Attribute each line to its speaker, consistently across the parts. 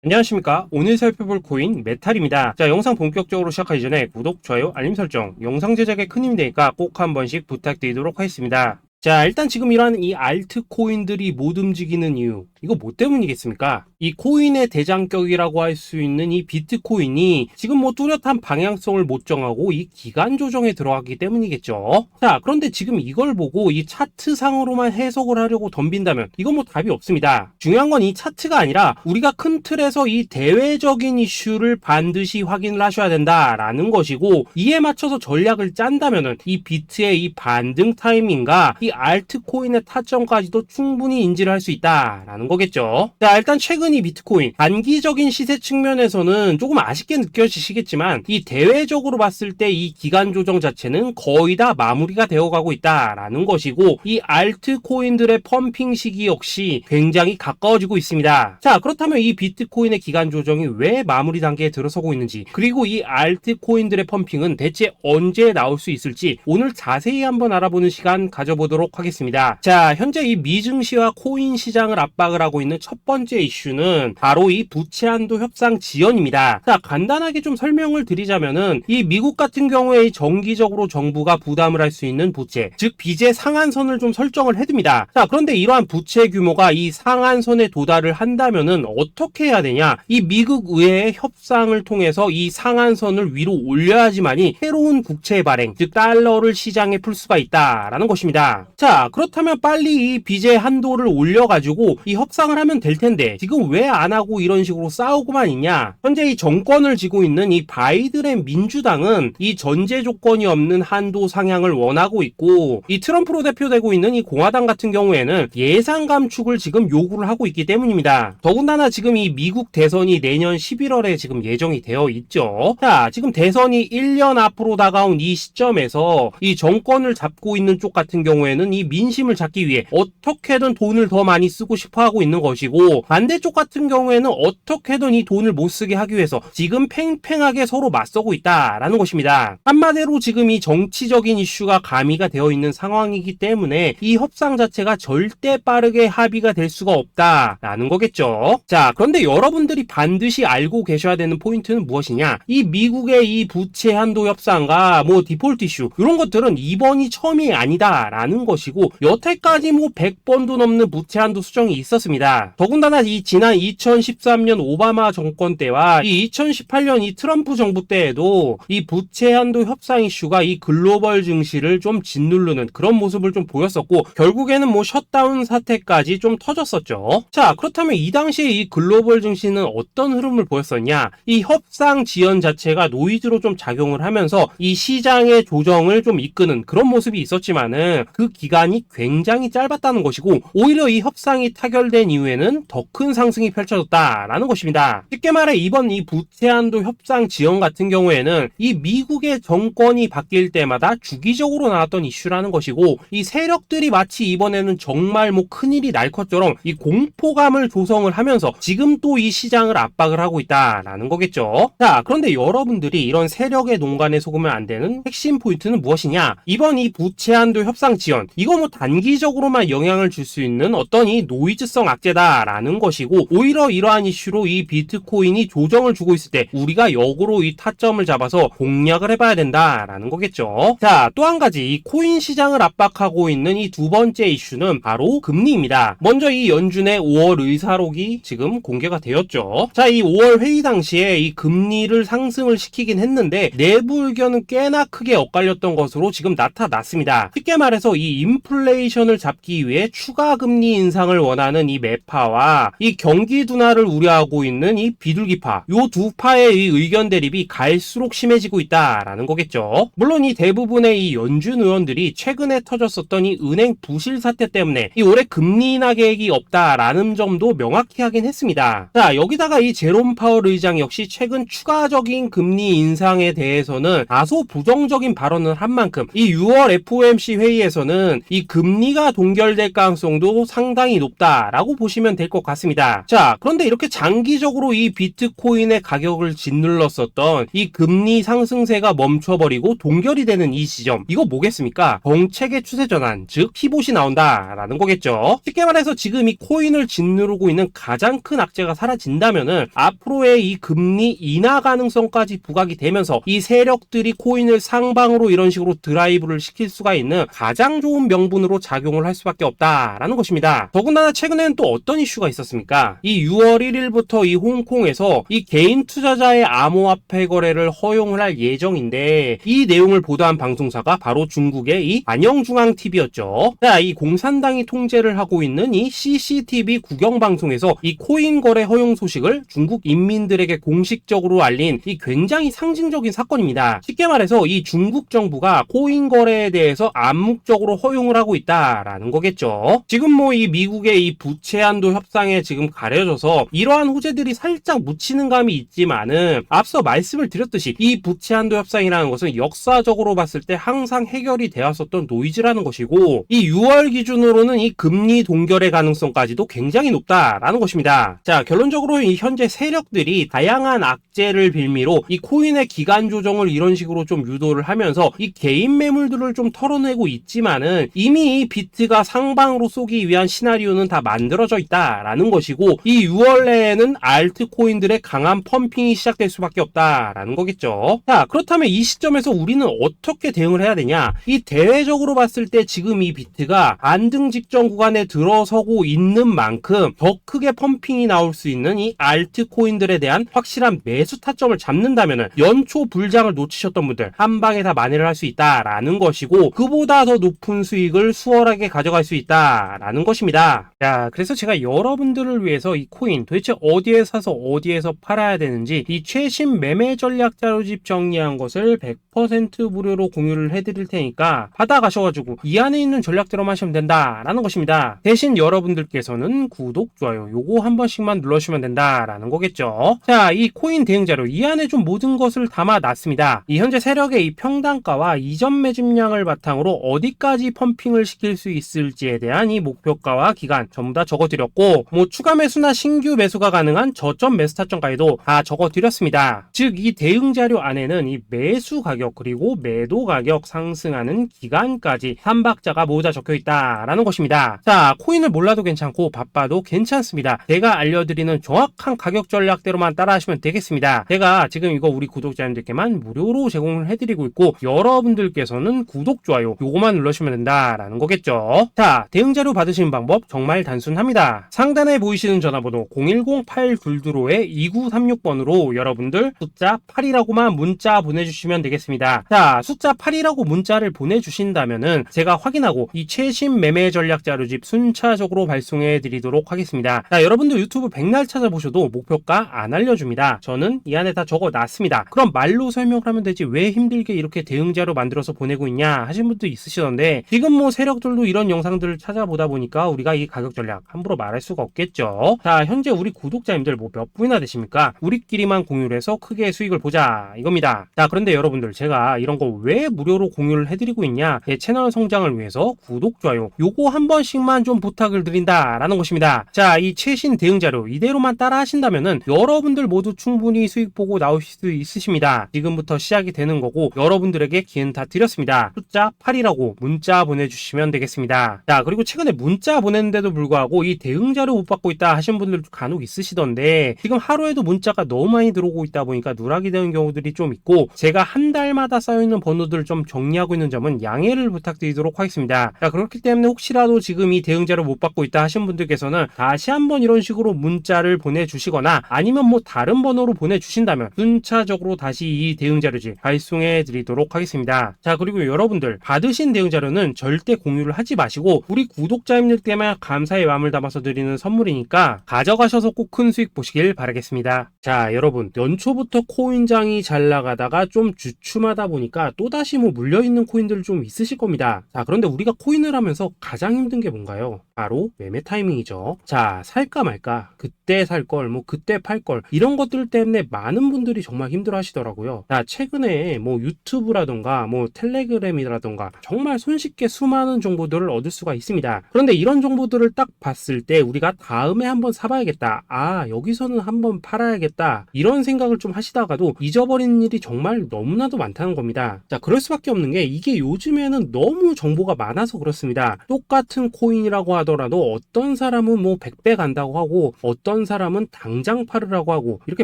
Speaker 1: 안녕하십니까. 오늘 살펴볼 코인 메탈입니다. 자, 영상 본격적으로 시작하기 전에 구독, 좋아요, 알림 설정, 영상 제작에 큰 힘이 되니까 꼭 한 번씩 부탁드리도록 하겠습니다. 자, 일단 지금 이러한 이 알트코인들이 못 움직이는 이유, 이거 뭐 때문이겠습니까? 이 코인의 대장격이라고 할 수 있는 이 비트코인이 지금 뭐 뚜렷한 방향성을 못 정하고 이 기간 조정에 들어가기 때문이겠죠. 자, 그런데 지금 이걸 보고 이 차트상으로만 해석을 하려고 덤빈다면 이건 뭐 답이 없습니다. 중요한 건 이 차트가 아니라 우리가 큰 틀에서 이 대외적인 이슈를 반드시 확인을 하셔야 된다라는 것이고, 이에 맞춰서 전략을 짠다면은 이 비트의 이 반등 타이밍과 이 알트코인의 타점까지도 충분히 인지를 할 수 있다라는 거겠죠. 자, 일단 최근 이 비트코인 단기적인 시세 측면에서는 조금 아쉽게 느껴지시겠지만 이 대외적으로 봤을 때 이 기간 조정 자체는 거의 다 마무리가 되어가고 있다라는 것이고, 이 알트코인들의 펌핑 시기 역시 굉장히 가까워지고 있습니다. 자, 그렇다면 이 비트코인의 기간 조정이 왜 마무리 단계에 들어서고 있는지, 그리고 이 알트코인들의 펌핑은 대체 언제 나올 수 있을지 오늘 자세히 한번 알아보는 시간 가져보도록 하겠습니다. 자, 현재 이 미증시와 코인 시장을 압박을 하고 있는 첫 번째 이슈는 바로 이 부채 한도 협상 지연입니다. 자, 간단하게 좀 설명을 드리자면은 이 미국 같은 경우에 정기적으로 정부가 부담을 할 수 있는 부채, 즉 빚의 상한선을 좀 설정을 해둡니다. 자, 그런데 이러한 부채 규모가 이 상한선에 도달을 한다면은 어떻게 해야 되냐? 이 미국 의회의 협상을 통해서 이 상한선을 위로 올려야지만이 새로운 국채 발행, 즉 달러를 시장에 풀 수가 있다라는 것입니다. 자, 그렇다면 빨리 이 빚의 한도를 올려가지고 이 협상을 하면 될 텐데 지금 왜 안 하고 이런 식으로 싸우고만 있냐? 현재 이 정권을 쥐고 있는 이 바이든의 민주당은 이 전제 조건이 없는 한도 상향을 원하고 있고, 이 트럼프로 대표되고 있는 이 공화당 같은 경우에는 예산 감축을 지금 요구를 하고 있기 때문입니다. 더군다나 지금 이 미국 대선이 내년 11월에 지금 예정이 되어 있죠. 자, 지금 대선이 1년 앞으로 다가온 이 시점에서 이 정권을 잡고 있는 쪽 같은 경우에는 이 민심을 잡기 위해 어떻게든 돈을 더 많이 쓰고 싶어 하고 있는 것이고, 반대쪽 같은 경우에는 어떻게든 이 돈을 못 쓰게 하기 위해서 지금 팽팽하게 서로 맞서고 있다라는 것입니다. 한마디로 지금 이 정치적인 이슈가 가미가 되어 있는 상황이기 때문에 이 협상 자체가 절대 빠르게 합의가 될 수가 없다라는 거겠죠. 자, 그런데 여러분들이 반드시 알고 계셔야 되는 포인트는 무엇이냐? 이 미국의 이 부채 한도 협상과 뭐 디폴트 이슈, 이런 것들은 이번이 처음이 아니다라는 것이고, 여태까지 뭐 100번도 넘는 부채 한도 수정이 있었습니다. 더군다나 이 지난 2013년 오바마 정권 때와 이 2018년 이 트럼프 정부 때에도 이 부채 한도 협상 이슈가 이 글로벌 증시를 좀 짓누르는 그런 모습을 좀 보였었고, 결국에는 뭐 셧다운 사태까지 좀 터졌었죠. 자, 그렇다면 이 당시에 이 글로벌 증시는 어떤 흐름을 보였었냐? 이 협상 지연 자체가 노이즈로 좀 작용을 하면서 이 시장의 조정을 좀 이끄는 그런 모습이 있었지만은 그 기간이 굉장히 짧았다는 것이고, 오히려 이 협상이 타결된 이후에는 더 큰 상승이 펼쳐졌다라는 것입니다. 쉽게 말해 이번 이 부채 한도 협상 지연 같은 경우에는 이 미국의 정권이 바뀔 때마다 주기적으로 나왔던 이슈라는 것이고, 이 세력들이 마치 이번에는 정말 뭐 큰일이 날 것처럼 이 공포감을 조성을 하면서 지금 또 이 시장을 압박을 하고 있다라는 거겠죠. 자, 그런데 여러분들이 이런 세력의 농간에 속으면 안 되는 핵심 포인트는 무엇이냐? 이번 이 부채 한도 협상 지연, 이거 뭐 단기적으로만 영향을 줄 수 있는 어떤 이 노이즈성 악재다라는 것이고, 오히려 이러한 이슈로 이 비트코인이 조정을 주고 있을 때 우리가 역으로 이 타점을 잡아서 공략을 해봐야 된다라는 거겠죠. 자, 또 한 가지 이 코인 시장을 압박하고 있는 이 두 번째 이슈는 바로 금리입니다. 먼저 이 연준의 5월 의사록이 지금 공개가 되었죠. 자, 이 5월 회의 당시에 이 금리를 상승을 시키긴 했는데 내부 의견은 꽤나 크게 엇갈렸던 것으로 지금 나타났습니다. 쉽게 말해서 이 인플레이션을 잡기 위해 추가 금리 인상을 원하는 이 매파와 이 경기 둔화를 우려하고 있는 이 비둘기파, 요 두 파의 이 의견 대립이 갈수록 심해지고 있다라는 거겠죠. 물론 이 대부분의 이 연준 의원들이 최근에 터졌었던 이 은행 부실 사태 때문에 이 올해 금리 인하 계획이 없다라는 점도 명확히 하긴 했습니다. 자, 여기다가 이 제롬 파월 의장 역시 최근 추가적인 금리 인상에 대해서는 다소 부정적인 발언을 한 만큼 이 6월 FOMC 회의에서는 보면은 이 금리가 동결될 가능성도 상당히 높다라고 보시면 될 것 같습니다. 자, 그런데 이렇게 장기적으로 이 비트코인의 가격을 짓눌렀었던 이 금리 상승세가 멈춰버리고 동결이 되는 이 시점, 이거 뭐겠습니까? 정책의 추세 전환, 즉 피봇이 나온다라는 거겠죠. 쉽게 말해서 지금 이 코인을 짓누르고 있는 가장 큰 악재가 사라진다면은 앞으로의 이 금리 인하 가능성까지 부각이 되면서 이 세력들이 코인을 상방으로 이런 식으로 드라이브를 시킬 수가 있는 가장 좋은 명분으로 작용을 할 수밖에 없다라는 것입니다. 더군다나 최근에는 또 어떤 이슈가 있었습니까? 이 6월 1일부터 이 홍콩에서 이 개인 투자자의 암호화폐 거래를 허용을 할 예정인데, 이 내용을 보도한 방송사가 바로 중국의 이 안영중앙TV였죠. 자, 이 공산당이 통제를 하고 있는 이 CCTV 국영방송에서 이 코인 거래 허용 소식을 중국 인민들에게 공식적으로 알린 이 굉장히 상징적인 사건입니다. 쉽게 말해서 이 중국 정부가 코인 거래에 대해서 암묵적으로 허용을 하고 있다라는 거겠죠. 지금 뭐 이 미국의 이 부채 한도 협상에 지금 가려져서 이러한 호재들이 살짝 묻히는 감이 있지만은, 앞서 말씀을 드렸듯이 이 부채 한도 협상이라는 것은 역사적으로 봤을 때 항상 해결이 되었었던 노이즈라는 것이고, 이 6월 기준으로는 이 금리 동결의 가능성까지도 굉장히 높다라는 것입니다. 자, 결론적으로 이 현재 세력들이 다양한 악재를 빌미로 이 코인의 기간 조정을 이런 식으로 좀 유도를 하면서 이 개인 매물들을 좀 털어내고 있지만은, 이미 이 비트가 상방으로 쏘기 위한 시나리오는 다 만들어져 있다라는 것이고, 이 6월 내에는 알트코인들의 강한 펌핑이 시작될 수밖에 없다라는 거겠죠. 자, 그렇다면 이 시점에서 우리는 어떻게 대응을 해야 되냐? 이 대외적으로 봤을 때 지금 이 비트가 안등 직전 구간에 들어서고 있는 만큼 더 크게 펌핑이 나올 수 있는 이 알트코인들에 대한 확실한 매수 타점을 잡는다면은 연초 불장을 놓치셨던 분들 한 방에 다 만회를 할 수 있다라는 것이고, 그보다 더 높은 수익을 수월하게 가져갈 수 있다라는 것입니다. 자, 그래서 제가 여러분들을 위해서 이 코인 도대체 어디에 사서 어디에서 팔아야 되는지 이 최신 매매 전략 자료집 정리한 것을 100% 무료로 공유를 해드릴 테니까 받아가셔가지고 이 안에 있는 전략대로만 하시면 된다라는 것입니다. 대신 여러분들께서는 구독, 좋아요 요거 한 번씩만 눌러주시면 된다라는 거겠죠. 자, 이 코인 대응 자료 이 안에 좀 모든 것을 담아놨습니다. 이 현재 세력의 이 평단가와 이전 매집량을 바탕으로 어디까지 펌핑을 시킬 수 있을지에 대한 이 목표가와 기간 전부 다 적어드렸고, 뭐 추가 매수나 신규 매수가 가능한 저점 매수 타점까지도 다 적어드렸습니다. 즉 이 대응 자료 안에는 이 매수 가격 그리고 매도 가격 상승하는 기간까지 3박자가 모두 다 적혀있다라는 것입니다. 자, 코인을 몰라도 괜찮고 바빠도 괜찮습니다. 제가 알려드리는 정확한 가격 전략대로만 따라하시면 되겠습니다. 제가 지금 이거 우리 구독자님들께만 무료로 제공을 해드리고 있고, 여러분들께서는 구독, 좋아요 요거만 눌러주시면 된다라는 거겠죠. 자, 대응 자료 받으시는 방법 정말 단순합니다. 상단에 보이시는 전화번호 010-822-2936번으로 여러분들 숫자 8이라고만 문자 보내주시면 되겠습니다. 자, 숫자 8이라고 문자를 보내주신다면은 제가 확인하고 이 최신 매매 전략 자료집 순차적으로 발송해 드리도록 하겠습니다. 자, 여러분들 유튜브 백날 찾아보셔도 목표가 안 알려줍니다. 저는 이 안에 다 적어놨습니다. 그럼 말로 설명을 하면 되지 왜 힘들게 이렇게 대응 자료 만들어서 보내고 있냐 하신 분도 있으시던데, 지금 뭐 세력들도 이런 영상들을 찾아보다 보니까 우리가 이 가격 전략 함부로 말할 수가 없겠죠. 자, 현재 우리 구독자님들 뭐 몇 분이나 되십니까? 우리끼리만 공유를 해서 크게 수익을 보자 이겁니다. 자, 그런데 여러분들 제가 이런 거 왜 무료로 공유를 해드리고 있냐? 제 채널 성장을 위해서 구독, 좋아요 요거 한 번씩만 좀 부탁을 드린다라는 것입니다. 자, 이 최신 대응 자료 이대로만 따라 하신다면은 여러분들 모두 충분히 수익 보고 나오실 수 있으십니다. 지금부터 시작이 되는 거고, 여러분들에게 기회는 다 드렸습니다. 숫자 8이라고 문자 보내주시면 되겠습니다. 자, 그리고 최근에 문자 보냈는데도 불구하고 이 대응 자료 못 받고 있다 하신 분들도 간혹 있으시던데, 지금 하루에도 문자가 너무 많이 들어오고 있다 보니까 누락이 되는 경우들이 좀 있고, 제가 한 달마다 쌓여있는 번호들을 좀 정리하고 있는 점은 양해를 부탁드리도록 하겠습니다. 자, 그렇기 때문에 혹시라도 지금 이 대응 자료 못 받고 있다 하신 분들께서는 다시 한번 이런 식으로 문자를 보내주시거나 아니면 뭐 다른 번호로 보내주신다면 순차적으로 다시 이 대응 자료집 발송해 드리도록 하겠습니다. 자, 그리고 여러분들 받으신 대응 자료는 절대 공유를 하지 마시고 우리 구독자님들께만 감사의 마음을 담아서 드리는 선물이니까 가져가셔서 꼭 큰 수익 보시길 바라겠습니다. 자, 여러분 연초부터 코인장이 잘 나가다가 좀 주춤하다 보니까 또다시 뭐 물려있는 코인들 좀 있으실 겁니다. 자, 그런데 우리가 코인을 하면서 가장 힘든 게 뭔가요? 바로 매매 타이밍이죠. 자, 살까 말까, 그때 살 걸, 뭐 그때 팔 걸, 이런 것들 때문에 많은 분들이 정말 힘들어 하시더라고요. 자, 최근에 뭐 유튜브라던가 뭐 텔레그램이라던가 정말 손쉽게 수많은 정보들을 얻을 수가 있습니다. 그런데 이런 정보들을 딱 봤을 때 우리가 다음에 한번 사봐야겠다, 아 여기서는 한번 팔아야겠다, 이런 생각을 좀 하시다가도 잊어버리는 일이 정말 너무나도 많다는 겁니다. 자, 그럴 수밖에 없는 게 이게 요즘에는 너무 정보가 많아서 그렇습니다. 똑같은 코인이라고 하더라도 어떤 사람은 뭐 100배 간다고 하고 어떤 사람은 당장 팔으라고 하고, 이렇게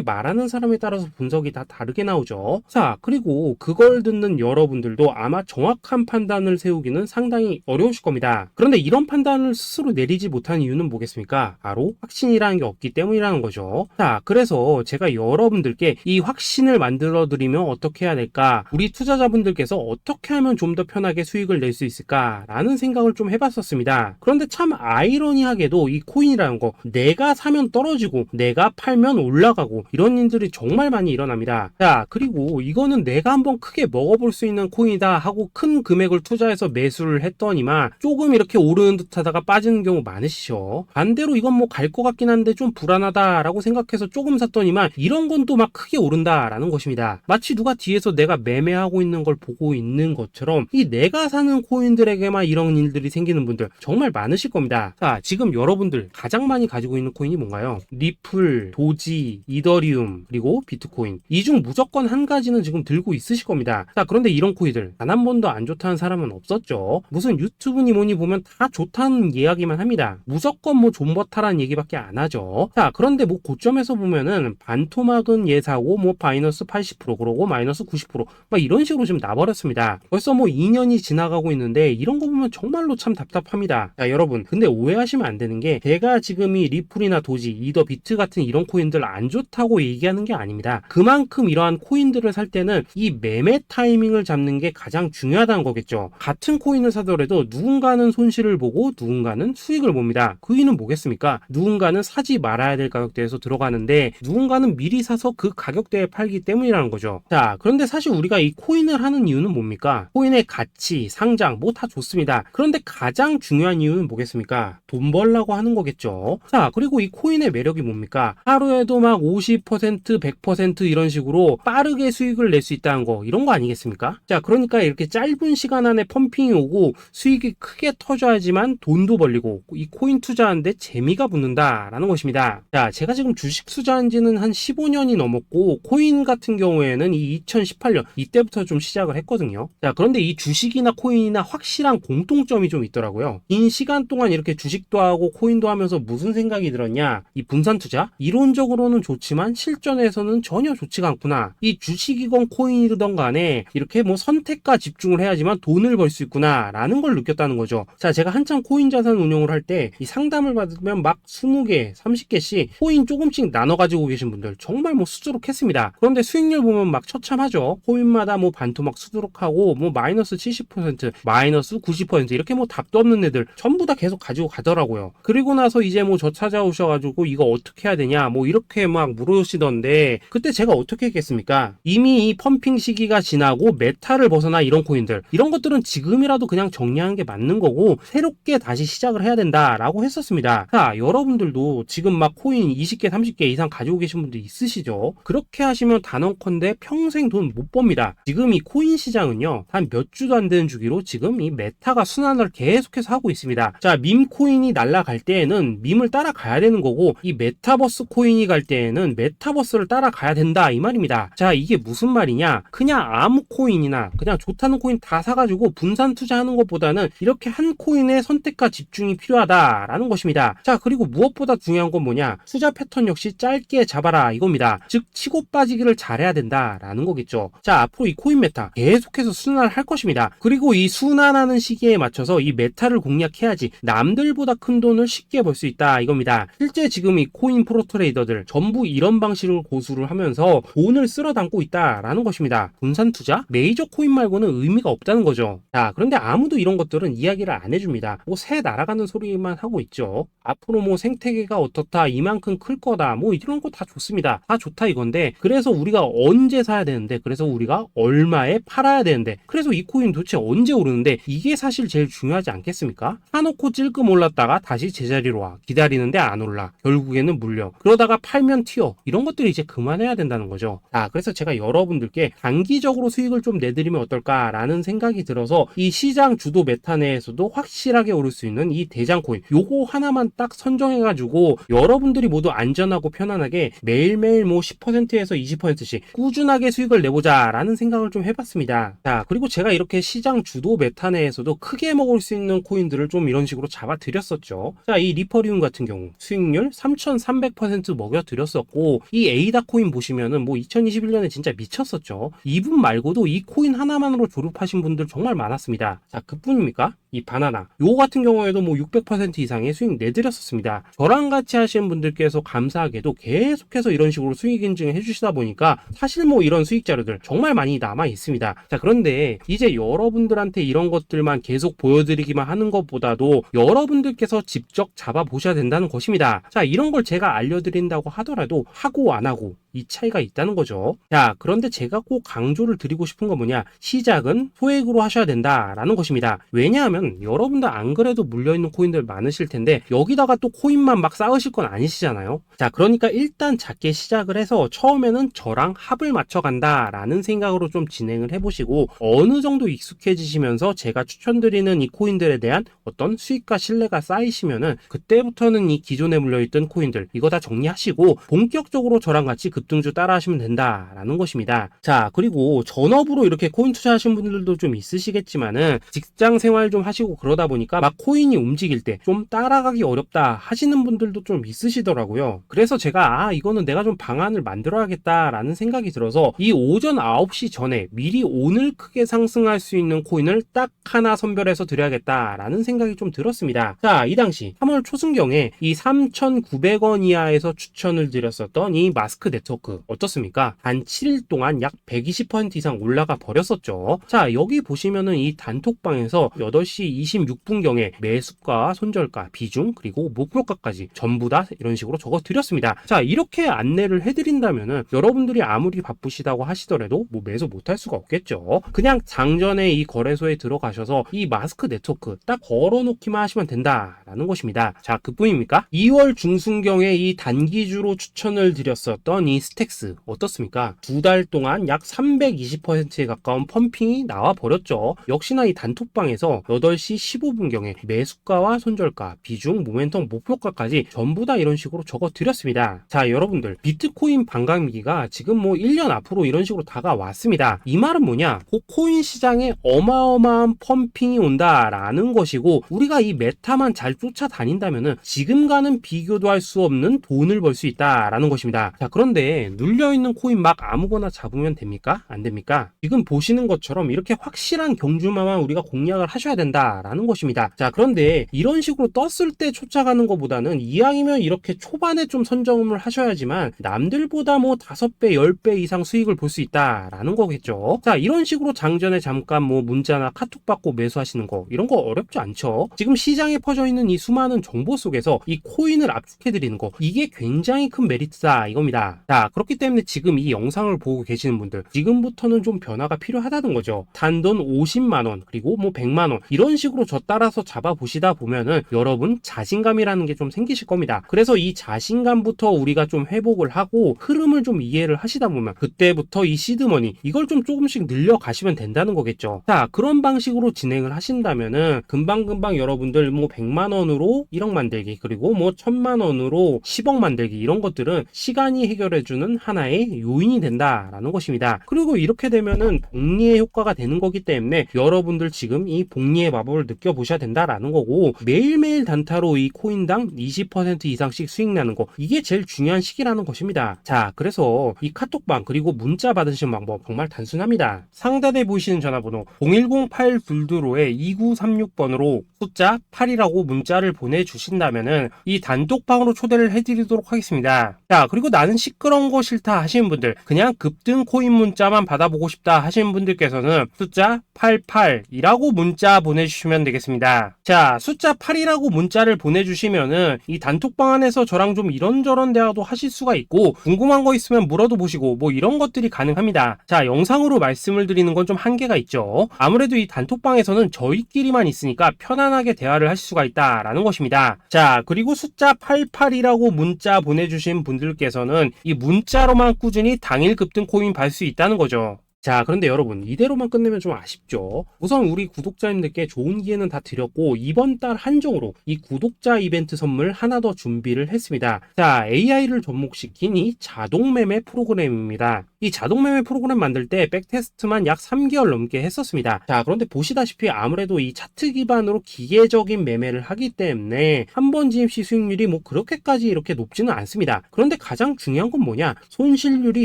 Speaker 1: 말하는 사람에 따라서 분석이 다 다르게 나오죠. 자, 그리고 그걸 듣는 여러분들도 아마 정확한 판단을 세우기는 상당히 어려우실 겁니다. 그런데 이런 판단을 스스로 내리지 못한 이유는 뭐겠습니까? 바로 확신이라는 게 없기 때문이라는 거죠. 자, 그래서 제가 여러분들께 이 확신을 만들어 드리면 어떻게 해야 될까, 우리 투자자분들께서 어떻게 하면 좀 더 편하게 수익을 낼 수 있을까 라는 생각을 좀 해봤었습니다. 그런데 참 아이러니하게도 이 코인이라는 거, 내가 사면 떨어지고 내가 팔면 올라가고 이런 일들이 정말 많이 일어납니다. 자, 그리고 이거는 내가 한번 크게 먹어볼 수 있는 코인이다 하고 큰 금액을 투자해서 매수를 했더니만 조금 이렇게 오르는 듯 하다가 빠지는 경우 많으시죠. 반대로 이건 뭐 갈 것 같긴 한데 좀 불안하다 라고 생각해서 조금 샀더니만 이런 건 또 막 크게 오른다 라는 것입니다. 마치 누가 뒤에서 내가 매매하고 있는 걸 보고 있는 것처럼 이 내가 사는 코인들에게만 이런 일들이 생기는 분들 정말 많으실 겁니다. 자, 지금 여러분들 가장 많이 가지고 있는 코인이 뭔가요? 리플, 도지, 이더리움, 그리고 비트코인. 이 중 무조건 한 가지는 지금 들고 있으실 겁니다. 자, 그런데 이런 코인들 단 한 번도 안 좋다는 사람은 없었죠. 무슨 유튜브니 뭐니 보면 다 좋다는 이야기만 합니다. 무조건 뭐 존버타라는 얘기밖에 안 하죠. 자, 그런데 뭐 고점에서 보면은 반토막은 예사고 뭐 마이너스 80% 그러고 마이너스 90%막 이런 식으로 지금 나버렸습니다. 벌써 뭐 2년이 지나가고 있는데 이런 거 보면 정말로 참 답답합니다. 자, 여러분, 근데 오해하시면 안 되는 게 제가 지금 이 리플이나 도지, 이더, 비트 같은 이런 코인들 안 좋다고 얘기하는 게 아닙니다. 그만큼 이러한 코인들을 살 때는 이 매매 타이밍을 잡는 게 가장 중요하다는 거겠죠. 같은 코인을 사더라도 누군가는 손실을 보고 누군가는 수익을 봅니다. 그 이유는 뭐겠습니까? 누군가는 사지 말아야 될 가격대에서 들어가는데 누군가는 미리 사서 그 가격대에 팔기 때문이라는 거죠. 자, 그런데 사실 우리가 이 코인을 하는 이유는 뭡니까? 코인의 가치, 상장 뭐 다 좋습니다. 그런데 가장 중요한 이유는 뭐겠습니까? 돈 벌라고 하는 거겠죠. 자, 그리고 이 코인의 매력이 뭡니까? 하루에도 막 50%, 100% 이런 식으로 빠르게 수익을 낼 수 있다는 거, 이런 거 아니겠습니까? 자, 그러니까 이렇게 짧은 시간 안에 펌핑이 오고 수익이 크게 터져야지만 돈도 벌리고 이 코인 투자하는데 재미가 붙는다라는 것입니다. 자, 제가 지금 주식 투자한 지는 한 15년이 넘었고 코인 같은 경우에는 이 2018년 이때부터 좀 시작을 했거든요. 자, 그런데 이 주식이나 코인이나 확실한 공통점이 좀 있더라고요. 긴 시간 동안 이렇게 주식도 하고 코인도 하면서 무슨 생각이 들었냐? 이 분산 투자? 이론적으로는 좋지만 실전에서는 전혀 좋지가 않구나. 이 주식이건 코인이든 간에 이렇게 뭐 선택과 집중을 해야지만 돈을 벌 수 있구나 라는 걸 느꼈다는 거죠. 자, 제가 한참 코인 자산 운용을 할 때 이 상담을 받으면 막 20개, 30개씩 코인 조금씩 나눠 가지고 계신 분들 정말 뭐 수두룩했습니다. 그런데 수익률 보면 막 처참하죠. 코인마다 뭐 반토막 수두룩하고 뭐 마이너스 70%, 마이너스 90% 이렇게 뭐 답도 없는 애들 전부 다 계속 가지고 가더라고요. 그리고 나서 이제 뭐 저 찾아오셔가지고 이거 어떻게 해야 되냐 뭐 이렇게 막 물으시던데 그때 제가 어떻게 했겠습니까? 이미 이 펌핑 시기가 지나고 메타를 벗어나 이런 코인들, 이런 것들은 지금이라도 그냥 정리하는 게 맞는 거고 새롭게 다시 시작을 해야 된다라고 했었습니다. 자, 여러분들도 지금 막 코인 20개, 30개 이상 가지고 계신 분들 있으시죠? 그렇게 하시면 단언컨대 평생 돈 못 법니다. 지금 이 코인 시장은요, 한 몇 주도 안 되는 주기로 지금 이 메타가 순환을 계속해서 하고 있습니다. 자, 밈 코인이 날아갈 때에는 밈을 따라가야 되는 거고 이 메타버스 코인이 갈 때에는 메타버스를 따라가야 된다 이 말입니다. 자, 이게 무슨 말이냐? 그냥 아무 코인이나 그냥 좋다는 코인 다 사가지고 분산 투자하는 것보다는 이렇게 한 코인에 선택과 집중이 필요하다라는 것입니다. 자, 그리고 무엇보다 중요한 건 뭐냐? 투자 패턴 역시 짧게 잡아라 이겁니다. 즉 치고 빠지기를 잘해야 된다라는 거겠죠. 자, 앞으로 이 코인 메타 계속해서 순환을 할 것입니다. 그리고 이 순환하는 시기에 맞춰서 이 메타를 공략해야지 남들보다 큰 돈을 쉽게 벌 수 있다 이겁니다. 실제 지금 이 코인 프로 트레이더들 전부 이런 방식으로 고수를 하면서 돈을 쓸어 담고 있다라는 것입니다. 분산 투자? 메이저 코인 말고는 의미가 없다는 거죠. 자, 그런데 아무도 이런 것들은 이야기를 안 해줍니다. 뭐 새 날아가는 소리만 하고 있죠. 앞으로 뭐 생태계가 어떻다, 이만큼 클 거다, 뭐 이런 거 다 좋습니다. 다 좋다 이건데 그래서 우리가 언제 사야 되는데, 그래서 우리가 얼마에 팔아야 되는데, 그래서 이 코인 도대체 언제 오르는데, 이게 사실 제일 중요하지 않겠습니까? 사놓고 찔끔 올랐다가 다시 제자리로 와. 기다리는데 안 올라. 결국에는 물려. 그러다가 팔면 튀어. 이런 것들이 이제 그만해야 된다는 거죠. 그래서 제가 여러분들께 단기적으로 수익을 좀 내드리면 어떨까라는 생각이 들어서 이 시장 주도 메타 내에서도 확실하게 오를 수 있는 이 대장 코인 요거 하나만 딱 선정해가지고 여러분들이 모두 안전하고 편안하게 매일매일 뭐 10%에서 20%씩 꾸준하게 수익을 내보자 라는 생각을 좀 해봤습니다. 그리고 제가 이렇게 시장 주도 메타 내에서도 크게 먹을 수 있는 코인들을 좀 이런 식으로 잡아드렸었죠. 이 리퍼리움 같은 경우 수익률 3300% 먹여드렸었고, 이 에이다 코인 보시면은 뭐 2021년에 진짜 미쳤었죠. 이분 말고도 이 코인 하나만으로 졸업하신 분들 정말 많았습니다. 그뿐입니까? 이 바나나 요거 같은 경우에도 뭐 600% 이상의 수익 내드렸었습니다. 저랑 같이 하시는 분들께서 감사하게도 계속해서 이런 식으로 수익 인증을 해주시다 보니까 사실 뭐 이런 수익 자료들 정말 많이 남아 있습니다. 그런데 이제 여러분들한테 이런 것들만 계속 보여드리기만 하는 것보다도 여러분들께서 직접 잡아보셔야 된다는 것입니다. 이런 걸 제가 알려드린다고 하더라도 하고 안 하고 이 차이가 있다는 거죠. 그런데 제가 꼭 강조를 드리고 싶은 건 뭐냐, 시작은 소액으로 하셔야 된다라는 것입니다. 왜냐하면 여러분들 안 그래도 물려있는 코인들 많으실 텐데 여기다가 또 코인만 막 쌓으실 건 아니시잖아요. 그러니까 일단 작게 시작을 해서 처음에는 저랑 합을 맞춰간다 라는 생각으로 좀 진행을 해보시고, 어느 정도 익숙해지시면서 제가 추천드리는 이 코인들에 대한 어떤 수익과 신뢰가 쌓이시면은 그때부터는 이 기존에 물려있던 코인들 이거 다 정리하시고 본격적으로 저랑 같이 급등주 따라 하시면 된다라는 것입니다. 그리고 전업으로 이렇게 코인 투자하신 분들도 좀 있으시겠지만은 직장 생활 좀 하시고 그러다 보니까 막 코인이 움직일 때 좀 따라가기 어렵다 하시는 분들도 좀 있으시더라고요. 그래서 제가 이거는 내가 좀 방안을 만들어야겠다라는 생각이 들어서 이 오전 9시 전에 미리 오늘 크게 상승할 수 있는 코인을 딱 하나 선별해서 드려야겠다라는 생각이 좀 들었습니다. 이 당시 3월 초순경에 이 3,900원 이하에서 추천을 드렸었던 이 마스크 네트워크 어떻습니까? 단 7일 동안 약 120% 이상 올라가 버렸었죠. 여기 보시면은 이 단톡방에서 8시 26분경에 매수가, 손절가, 비중, 그리고 목표가까지 전부 다 이런 식으로 적어 드렸습니다. 이렇게 안내를 해드린다면은 여러분들이 아무리 바쁘시다고 하시더라도 뭐 매수 못할 수가 없겠죠. 그냥 장전에 이 거래소에 들어가셔서 이 마스크 네트워크 딱 걸어놓기만 하시면 된다라는 것입니다. 그뿐입니까? 2월 중순경에 이 단기주로 추천을 드렸었던 이 스택스 어떻습니까? 2달 동안 약 320%에 가까운 펌핑이 나와 버렸죠. 역시나 이 단톡방에서 8시 15분경에 매수가와 손절가, 비중, 모멘텀, 목표가까지 전부 다 이런 식으로 적어 드렸습니다. 여러분들 비트코인 반감기가 지금 뭐 1년 앞으로 이런 식으로 다가왔습니다. 이 말은 뭐냐? 코인 시장에 어마어마한 펌핑이 온다라는 것이고, 우리가 이 메타만 잘 쫓아다닌다면은 지금과는 비교도 할 수 없는 돈을 벌 수 있다라는 것입니다. 그런데 눌려있는 코인 막 아무거나 잡으면 됩니까? 안 됩니까? 지금 보시는 것처럼 이렇게 확실한 경주마만 우리가 공략을 하셔야 된다라는 것입니다. 그런데 이런 식으로 떴을 때 쫓아가는 것보다는 이왕이면 이렇게 초반에 좀 선점을 하셔야지만 남들보다 뭐 5배, 10배 이상 수익을 볼 수 있다라는 거겠죠. 이런 식으로 장전에 잠깐 뭐 문자나 카톡 받고 매수하시는 거 이런 거 어렵지 않죠. 지금 시장에 퍼져 있는 이 수많은 정보 속에서 이 코인을 압축해드리는 거 이게 굉장히 큰 메리트다 이겁니다. 그렇기 때문에 지금 이 영상을 보고 계시는 분들 지금부터는 좀 변화가 필요하다는 거죠. 단돈 50만원 그리고 뭐 100만원 이런 식으로 저 따라서 잡아보시다 보면은 여러분 자신감이라는 게 좀 생기실 겁니다. 그래서 이 자신감부터 우리가 좀 회복을 하고 흐름을 좀 이해를 하시다 보면 그때부터 이 시드머니 이걸 좀 조금씩 늘려가시면 된다는 거겠죠. 그런 방식으로 진행을 하신다면은 금방금방 여러분들 뭐 100만원으로 1억 만들기 그리고 뭐 1000만원으로 10억 만들기 이런 것들은 시간이 해결해주는 하나의 요인이 된다라는 것입니다. 그리고 이렇게 되면은 복리의 효과가 되는 거기 때문에 여러분들 지금 이 복리의 마법을 느껴보셔야 된다라는 거고, 매일매일 단타로 이 코인당 20% 이상씩 수익 나는 거 이게 제일 중요한 시기라는 것입니다. 그래서 이 카톡방 그리고 문자 받으시는 방법 정말 단순합니다. 상단에 보이시는 전화번호 010-822-2936번으로 숫자 8이라고 문자를 보내주신다면은 이 단톡방으로 초대를 해드리도록 하겠습니다. 그리고 나는 시끄러 이런 거 싫다 하시는 분들, 그냥 급등 코인 문자만 받아보고 싶다 하시는 분들께서는 숫자 88이라고 문자 보내주시면 되겠습니다. 자, 숫자 8이라고 문자를 보내주시면은 이 단톡방 안에서 저랑 좀 이런저런 대화도 하실 수가 있고, 궁금한 거 있으면 물어도 보시고 뭐 이런 것들이 가능합니다. 자, 영상으로 말씀을 드리는 건 좀 한계가 있죠. 아무래도 이 단톡방에서는 저희끼리만 있으니까 편안하게 대화를 할 수가 있다라는 것입니다. 자, 그리고 숫자 88이라고 문자 보내주신 분들께서는 이 문자로만 꾸준히 당일 급등 코인 받을 수 있다는 거죠. 자, 그런데 여러분, 이대로만 끝내면 좀 아쉽죠. 우선 우리 구독자님들께 좋은 기회는 다 드렸고, 이번 달 한정으로 이 구독자 이벤트 선물 하나 더 준비를 했습니다. 자, AI를 접목시킨 이 자동매매 프로그램입니다. 이 자동매매 프로그램 만들 때 백테스트만 약 3개월 넘게 했었습니다. 자, 그런데 보시다시피 아무래도 이 차트 기반으로 기계적인 매매를 하기 때문에 한 번 진입 시 수익률이 뭐 그렇게까지 이렇게 높지는 않습니다. 그런데 가장 중요한 건 뭐냐? 손실률이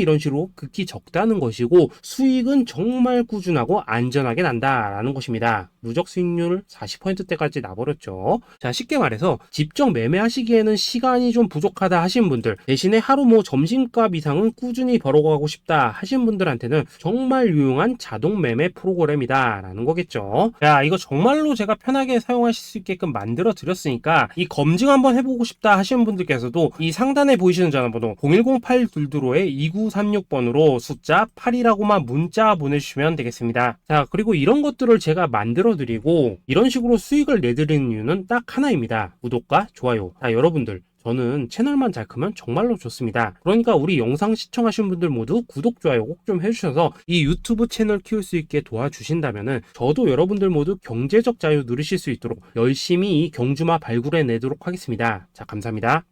Speaker 1: 이런 식으로 극히 적다는 것이고, 수익은 정말 꾸준하고 안전하게 난다라는 것입니다. 누적 수익률 40%대까지 나버렸죠. 자, 쉽게 말해서 직접 매매하시기에는 시간이 좀 부족하다 하시는 분들, 대신에 하루 뭐 점심값 이상은 꾸준히 벌어가고 싶다 하시는 분들한테는 정말 유용한 자동 매매 프로그램이다라는 거겠죠. 자, 이거 정말로 제가 편하게 사용하실 수 있게끔 만들어 드렸으니까 이 검증 한번 해보고 싶다 하시는 분들께서도 이 상단에 보이시는 전화번호 010-8222-2936번으로 숫자 8이라고만 문자 보내주시면 되겠습니다. 자, 그리고 이런 것들을 제가 만들어 드리고 이런 식으로 수익을 내드리는 이유는 딱 하나입니다. 구독과 좋아요. 자, 여러분들, 저는 채널만 잘 크면 정말로 좋습니다. 그러니까 우리 영상 시청하신 분들 모두 구독, 좋아요 꼭 좀 해주셔서 이 유튜브 채널 키울 수 있게 도와주신다면은 저도 여러분들 모두 경제적 자유 누리실 수 있도록 열심히 이 경주마 발굴해 내도록 하겠습니다. 자, 감사합니다.